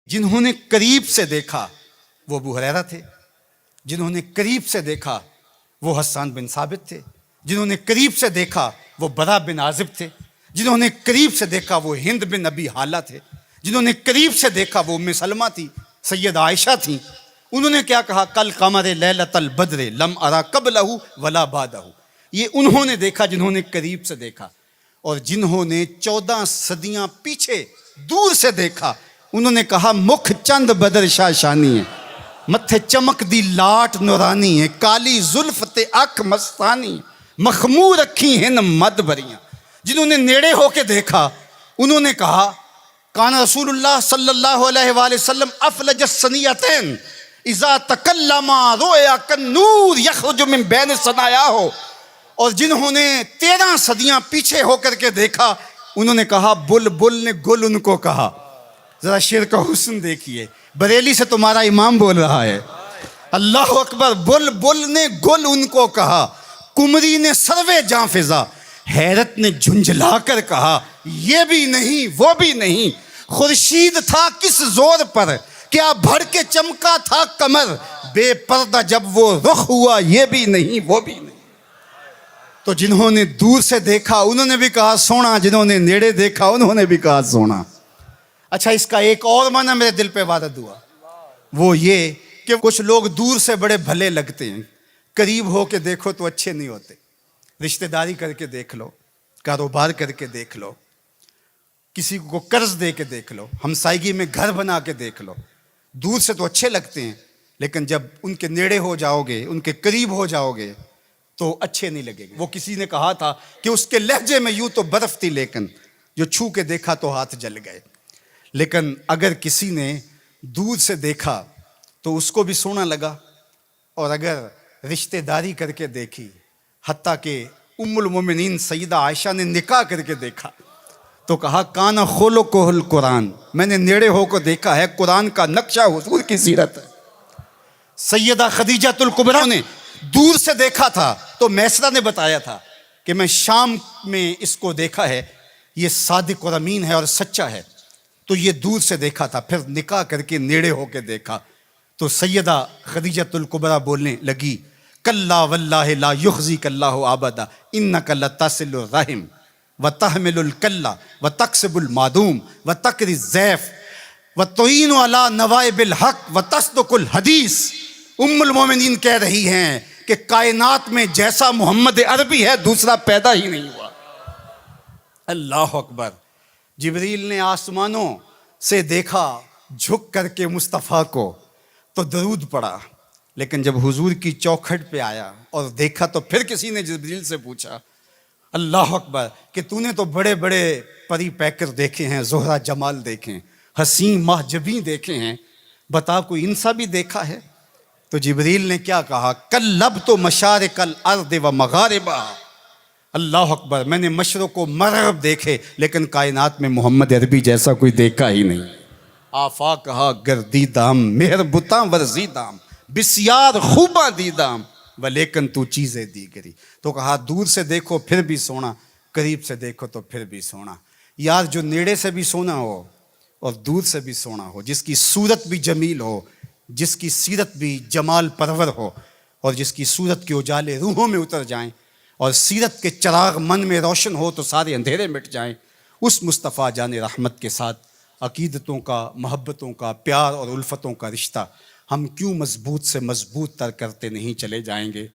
جنہوں نے قریب سے دیکھا وہ ابو ہریرہ تھے، جنہوں نے قریب سے دیکھا وہ حسان بن ثابت تھے، جنہوں نے قریب سے دیکھا وہ برا بن عازب تھے، جنہوں نے قریب سے دیکھا وہ ہند بن ابی حالہ تھے، جنہوں نے قریب سے دیکھا وہ ام سلمہ تھی، سید عائشہ تھیں۔ انہوں نے کیا کہا؟ کل قمر لیلۃ البدر لم ارا قبلہ ولا بعدہ۔ یہ انہوں نے دیکھا جنہوں نے قریب سے دیکھا، اور جنہوں نے 14 صدیاں پیچھے دور سے دیکھا انہوں نے کہا مکھ چند بدر شاہ شانی ہے، متھے چمک دی لاٹ نورانی ہے، کالی زلف تے اکھ مستانی، مخمور اکھی ہن مد بریاں۔ جنہوں نے نیڑے ہو کے دیکھا انہوں نے کہا کان رسول اللہ صلی اللہ علیہ وآلہ وسلم افلج الثنیتین اذا تکلم رؤیا کالنور یخرج من بین ثنایاہ۔ اور جنہوں نے 13 صدیاں پیچھے ہو کر کے دیکھا انہوں نے کہا بلبل نے گل ان کو کہا۔ ذرا شعر کا حسن دیکھیے، بریلی سے تمہارا امام بول رہا ہے، اللہ اکبر۔ بلبل نے گل ان کو کہا، کمری نے سروے جاں فضا، حیرت نے جھنجھلا کر کہا یہ بھی نہیں وہ بھی نہیں، خورشید تھا کس زور پر، کیا بھڑ کے چمکا تھا کمر، بے پردہ جب وہ رخ ہوا یہ بھی نہیں وہ بھی نہیں۔ تو جنہوں نے دور سے دیکھا انہوں نے بھی کہا سونا، جنہوں نے نیڑے دیکھا انہوں نے بھی کہا سونا۔ اچھا، اس کا ایک اور معنی میرے دل پہ وارد ہوا، وہ یہ کہ کچھ لوگ دور سے بڑے بھلے لگتے ہیں، قریب ہو کے دیکھو تو اچھے نہیں ہوتے۔ رشتہ داری کر کے دیکھ لو، کاروبار کر کے دیکھ لو، کسی کو قرض دے کے دیکھ لو، ہمسائیگی میں گھر بنا کے دیکھ لو، دور سے تو اچھے لگتے ہیں لیکن جب ان کے نیڑے ہو جاؤ گے، ان کے قریب ہو جاؤ گے تو اچھے نہیں لگے گے۔ وہ کسی نے کہا تھا کہ اس کے لہجے میں یوں تو برف تھی لیکن جو چھو کے دیکھا تو ہاتھ جل گئے۔ لیکن اگر کسی نے دور سے دیکھا تو اس کو بھی سونا لگا، اور اگر رشتہ داری کر کے دیکھی، حتیٰ کہ ام المومنین سیدہ عائشہ نے نکاح کر کے دیکھا تو کہا کانا خلقہ القرآن، میں نے نیڑے ہو کو دیکھا ہے، قرآن کا نقشہ حضور کی سیرت ہے۔ سیدہ خدیجہ الکبریٰ نے دور سے دیکھا تھا تو میسرہ نے بتایا تھا کہ میں شام میں اس کو دیکھا ہے، یہ صادق اور امین ہے اور سچا ہے، تو یہ دور سے دیکھا تھا، پھر نکاح کر کے نیڑے ہو کے دیکھا تو سیدہ خدیجہ الکبریٰ بولنے لگی کلا واللہ لا یخزیک اللہ ابدا انک لتصل الرحم وتحمل الکلہ وتکسب المعدوم وتقری الضیف وتعین علی نوائب الحق وتصدق الحدیث۔ ام المومنین کہہ رہی ہیں کہ کائنات میں جیسا محمد عربی ہے دوسرا پیدا ہی نہیں ہوا۔ اللہ اکبر۔ جبریل نے آسمانوں سے دیکھا جھک کر کے مصطفیٰ کو تو درود پڑھا، لیکن جب حضور کی چوکھٹ پہ آیا اور دیکھا تو پھر کسی نے جبریل سے پوچھا اللہ اکبر کہ تو نے تو بڑے بڑے پری پیکر دیکھے ہیں، زہرہ جمال دیکھے ہیں، حسین ماہ جبیں دیکھے ہیں، بتا کوئی ان سا بھی دیکھا ہے؟ تو جبریل نے کیا کہا کلبت مشارق الارض و مغاربہا۔ اللہ اکبر، میں نے مشرق و مغرب دیکھے لیکن کائنات میں محمد عربی جیسا کوئی دیکھا ہی نہیں۔ آفاق کہا گردیدام مہر بتاں ورزیدام بسیار خوباں دیدام ولیکن تو چیزیں دیگری۔ تو کہا دور سے دیکھو پھر بھی سونا، قریب سے دیکھو تو پھر بھی سونا۔ یار جو نیڑے سے بھی سونا ہو اور دور سے بھی سونا ہو، جس کی صورت بھی جمیل ہو، جس کی سیرت بھی جمال پرور ہو، اور جس کی صورت کے اجالے روحوں میں اتر جائیں اور سیرت کے چراغ من میں روشن ہو تو سارے اندھیرے مٹ جائیں، اس مصطفیٰ جان رحمت کے ساتھ عقیدتوں کا، محبتوں کا، پیار اور الفتوں کا رشتہ ہم کیوں مضبوط سے مضبوط تر کرتے نہیں چلے جائیں گے؟